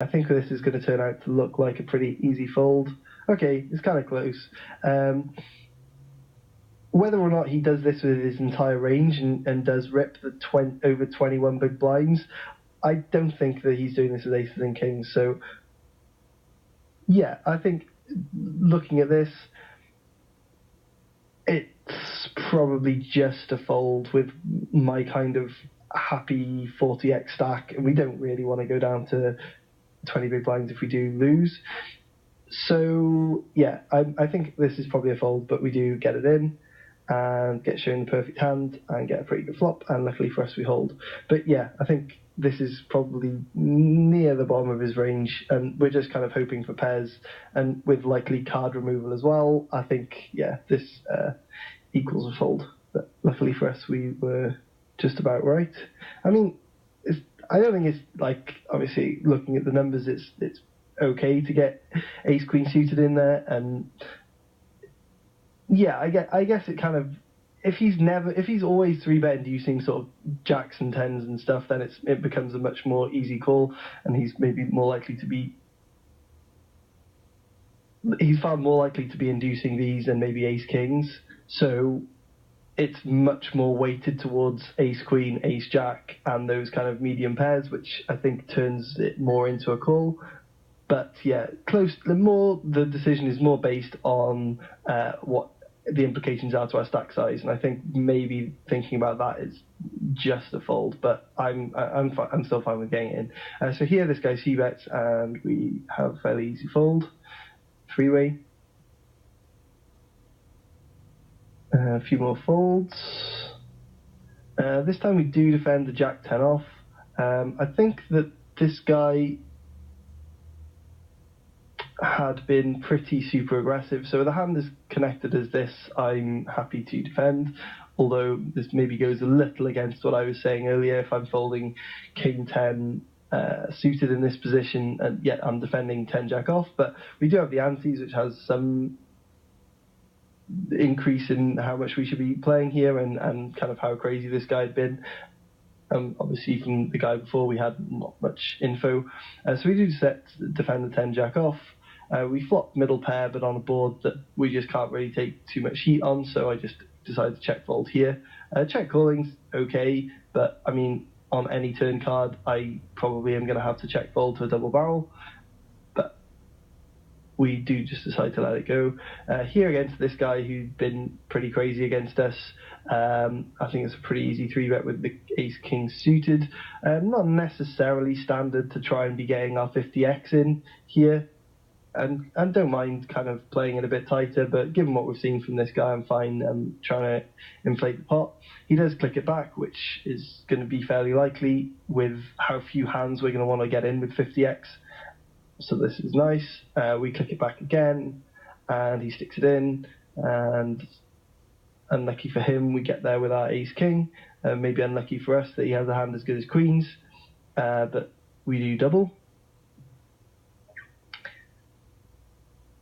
I think this is going to turn out to look like a pretty easy fold. Okay, it's kind of close. Whether or not he does this with his entire range and does rip the over 21 big blinds, I don't think that he's doing this with aces and kings. So, yeah, I think looking at this, it's probably just a fold with my kind of happy 40x stack. And we don't really want to go down to 20 big blinds if we do lose. So, yeah, I think this is probably a fold, but we do get it in and get shown the perfect hand and get a pretty good flop, and luckily for us we hold. But yeah, I think this is probably near the bottom of his range, and we're just kind of hoping for pairs, and with likely card removal as well, I think, yeah, this equals a fold. But luckily for us, we were just about right. I mean, I don't think it's like, obviously, looking at the numbers, it's okay to get ace queen suited in there, and yeah, I guess it kind of, if he's always 3-bet inducing sort of jacks and tens and stuff, then it becomes a much more easy call, and he's far more likely to be inducing these than maybe ace kings. So it's much more weighted towards ace queen, ace jack, and those kind of medium pairs, which I think turns it more into a call. But yeah, the decision is more based on what the implications are to our stack size, and I think maybe thinking about that is just a fold. But I'm still fine with getting it in. So here, this guy c-bets, and we have a fairly easy fold, three-way. A few more folds. This time we do defend the jack 10 off. I think that this guy had been pretty super aggressive, so the hand is connected as this, I'm happy to defend, although this maybe goes a little against what I was saying earlier. If I'm folding king 10 suited in this position, and yet I'm defending 10 jack off, but we do have the antes, which has some increase in how much we should be playing here, and kind of how crazy this guy had been. Obviously from the guy before we had not much info, so we do defend the 10 jack off. We flop middle pair, but on a board that we just can't really take too much heat on, so I just decided to check fold here. Check calling's okay, but I mean, on any turn card, I probably am going to have to check fold to a double barrel, but we do just decide to let it go. Here against this guy who'd been pretty crazy against us, I think it's a pretty easy 3-bet with the ace-king suited. Not necessarily standard to try and be getting our 50x in here, and don't mind kind of playing it a bit tighter, but given what we've seen from this guy, I'm fine trying to inflate the pot. He does click it back, which is going to be fairly likely with how few hands we're going to want to get in with 50x. So this is nice. We click it back again, and he sticks it in, and unlucky for him, we get there with our ace-king. Maybe unlucky for us that he has a hand as good as queens, but we do double.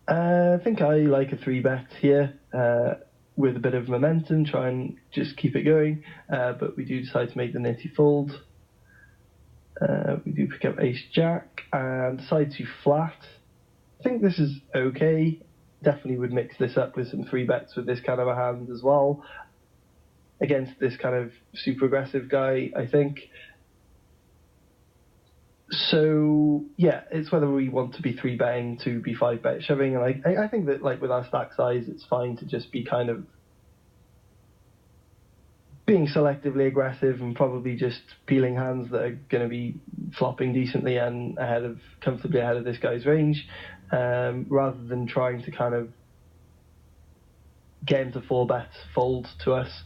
I think I like a 3-bet here with a bit of momentum, try and just keep it going, but we do decide to make the nitty fold. We do pick up ace-jack and decide to flat. I think this is okay. Definitely would mix this up with some 3-bets with this kind of a hand as well, against this kind of super aggressive guy, I think. So yeah, it's whether we want to be 3-betting to be 5-bet shoving, and I think that, like, with our stack size, it's fine to just be kind of being selectively aggressive and probably just peeling hands that are going to be flopping decently and comfortably ahead of this guy's range, rather than trying to kind of get him to 4-bet fold to us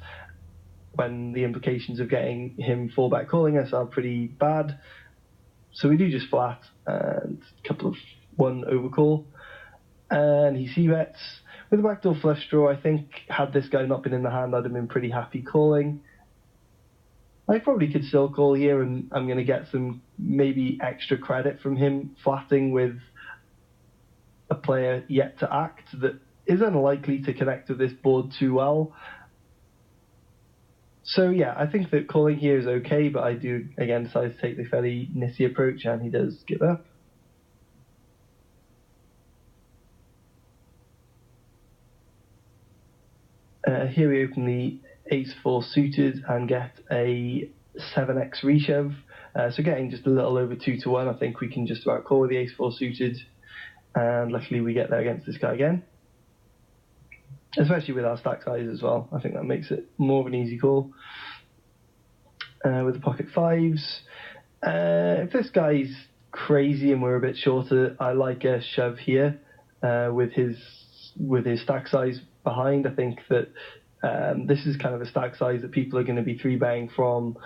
when the implications of getting him 4-bet calling us are pretty bad. So we do just flat and a couple of 1 overcall, and he c-bets. With a backdoor flush draw, I think had this guy not been in the hand, I'd have been pretty happy calling. I probably could still call here, and I'm going to get some maybe extra credit from him flatting with a player yet to act that is unlikely to connect with this board too well. So yeah, I think that calling here is okay, but I do, again, decide to take the fairly nitty approach, and he does give up. Here we open the ace-4 suited and get a 7x reshove. So getting just a little over 2-1, I think we can just about call with the ace-4 suited. And luckily we get there against this guy again. Especially with our stack size as well. I think that makes it more of an easy call. With the pocket fives. If this guy's crazy and we're a bit shorter, I like a shove here with his stack size behind. I think that this is kind of a stack size that people are going to be 3-betting from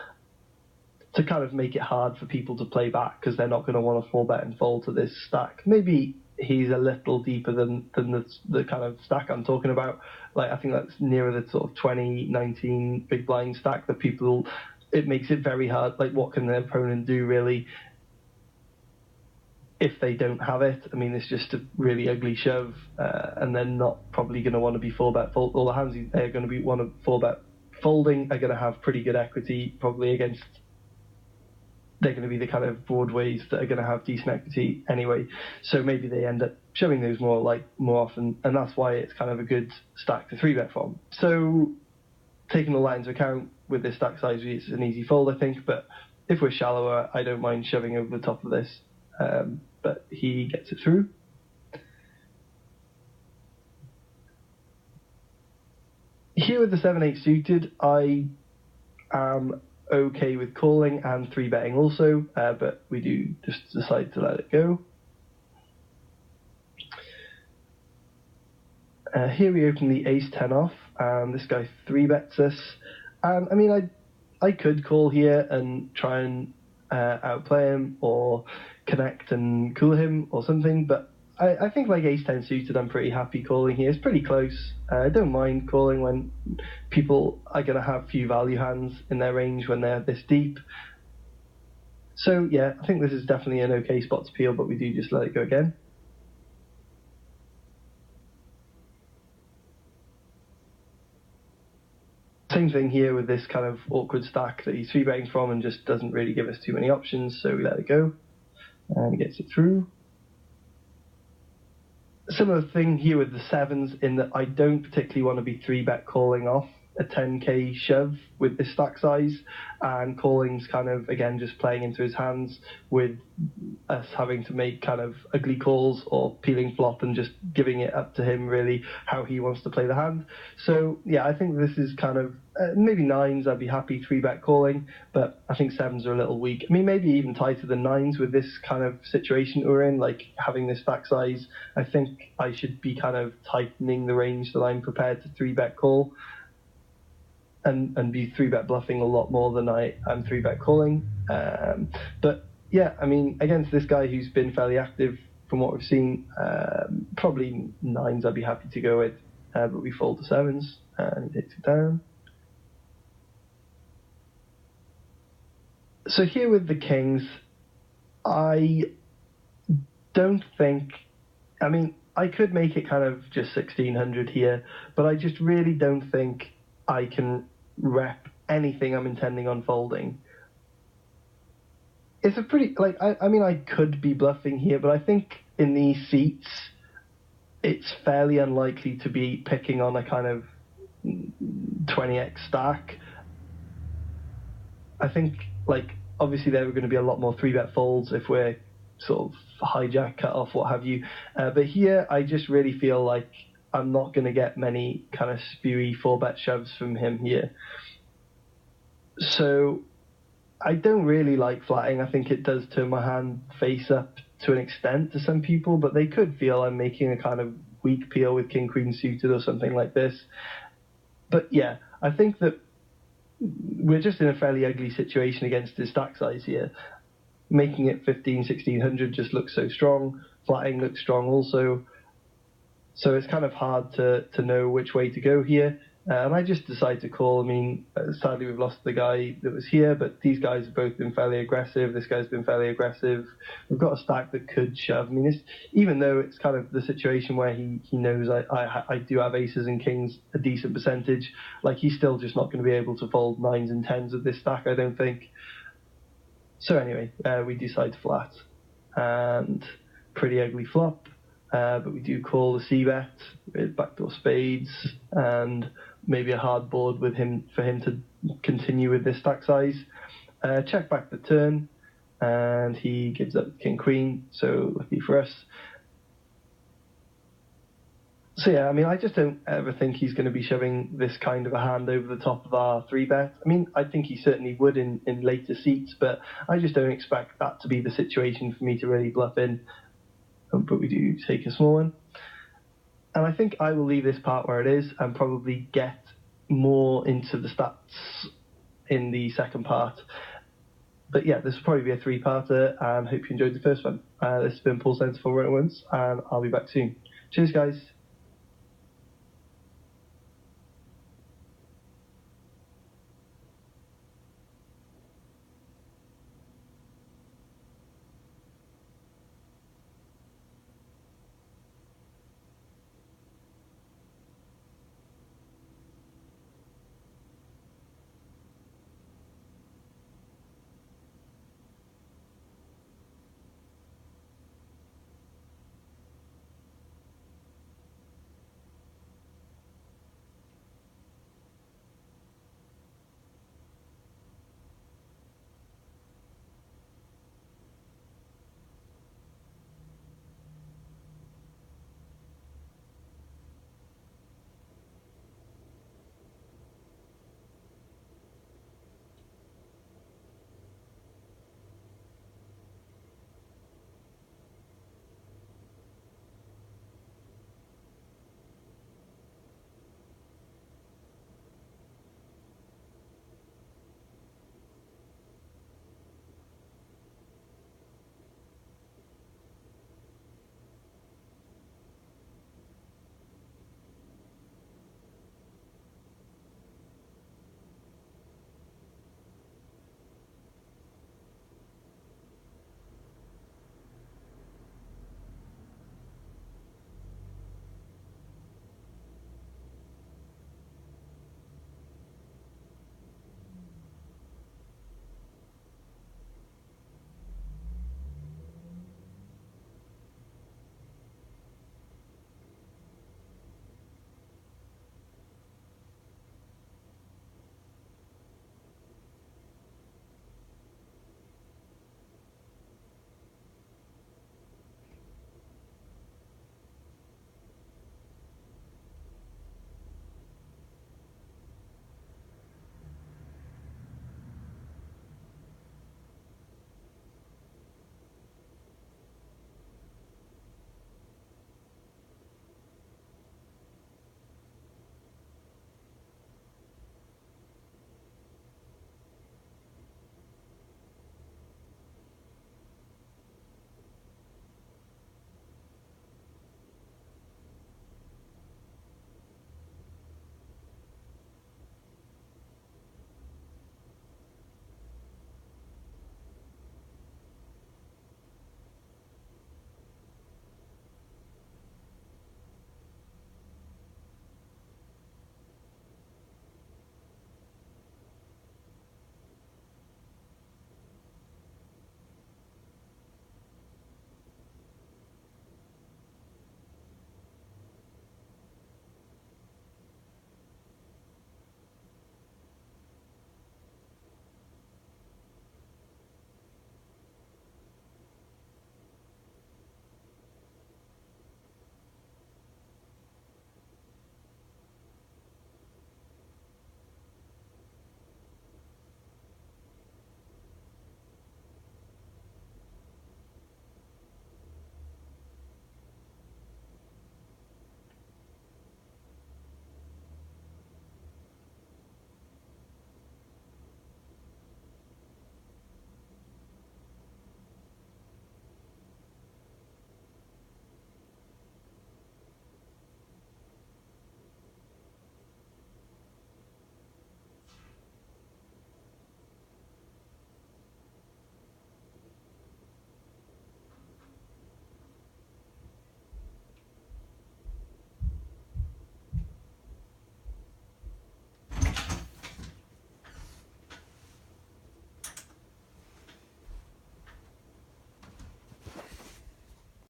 to kind of make it hard for people to play back because they're not going to want to 4-bet and fold to this stack. Maybe he's a little deeper than the kind of stack I'm talking about. Like, I think that's nearer the sort of 20-19 big blind stack that people... It makes it very hard. Like, what can their opponent do, really, if they don't have it? I mean, it's just a really ugly shove, and they're not probably going to want to be 4-bet fold. All the hands they're going to be want to 4-bet folding are going to have pretty good equity, probably against... They're going to be the kind of broadways that are going to have decent equity anyway. So maybe they end up showing those more often, and that's why it's kind of a good stack to 3-bet from. So taking all that into account, with this stack size, it's an easy fold, I think. But if we're shallower, I don't mind shoving over the top of this. But he gets it through. Here with the 7-8 suited, I am okay with calling and 3-betting also, but we do just decide to let it go. Here we open the ace-10 off, and this guy 3-bets us. And I mean, I could call here and try and outplay him or connect and cool him or something, but I think like ace-10 suited, I'm pretty happy calling here. It's pretty close. I don't mind calling when people are going to have few value hands in their range when they're this deep. So yeah, I think this is definitely an okay spot to peel, but we do just let it go again. Same thing here with this kind of awkward stack that he's 3-betting from and just doesn't really give us too many options, so we let it go. And he gets it through. Similar thing here with the 7s in that I don't particularly want to be 3-bet calling off a 10k shove with this stack size, and calling's kind of, again, just playing into his hands with us having to make kind of ugly calls or peeling flop and just giving it up to him, really, how he wants to play the hand. So, yeah, I think this is kind of, maybe 9s I'd be happy 3-bet calling, but I think 7s are a little weak. I mean, maybe even tighter than 9s with this kind of situation we're in, like having this stack size. I think I should be kind of tightening the range that I'm prepared to 3-bet call. And be 3-bet bluffing a lot more than I am 3-bet calling. But yeah, I mean, against this guy who's been fairly active from what we've seen, probably 9s I'd be happy to go with, but we fold to 7s and he takes it down. So here with the kings, I don't think, I mean, I could make it kind of just 1600 here, but I just really don't think I can rep anything I'm intending on folding. It's a pretty, like, I mean, I could be bluffing here, but I think in these seats, it's fairly unlikely to be picking on a kind of 20x stack. I think, like, obviously there are going to be a lot more 3-bet folds if we're sort of hijack, cut off, what have you. But here, I just really feel like I'm not going to get many kind of spewy 4-bet shoves from him here. So I don't really like flatting. I think it does turn my hand face up to an extent to some people, but they could feel I'm making a kind of weak peel with king-queen suited or something like this. But yeah, I think that we're just in a fairly ugly situation against his stack size here. Making it 1600 just looks so strong. Flatting looks strong also. So it's kind of hard to know which way to go here. And I just decided to call. I mean, sadly we've lost the guy that was here, but these guys have both been fairly aggressive. This guy's been fairly aggressive. We've got a stack that could shove. I mean, even though it's kind of the situation where he knows I do have aces and kings a decent percentage, like he's still just not going to be able to fold 9s and 10s with this stack, I don't think. So anyway, we decide to flat. And pretty ugly flop. but we do call the c-bet with backdoor spades and maybe a hard board with him for him to continue with this stack size. Check back the turn, and he gives up king queen, so lucky for us. So yeah, I mean, I just don't ever think he's going to be shoving this kind of a hand over the top of our 3-bet. I mean, I think he certainly would in later seats, but I just don't expect that to be the situation for me to really bluff in. But we do take a small one. And I think I will leave this part where it is and probably get more into the stats in the second part. But yeah, this will probably be a 3-parter, and hope you enjoyed the first one. This has been Paul Centre for Run At Once, and I'll be back soon. Cheers, guys.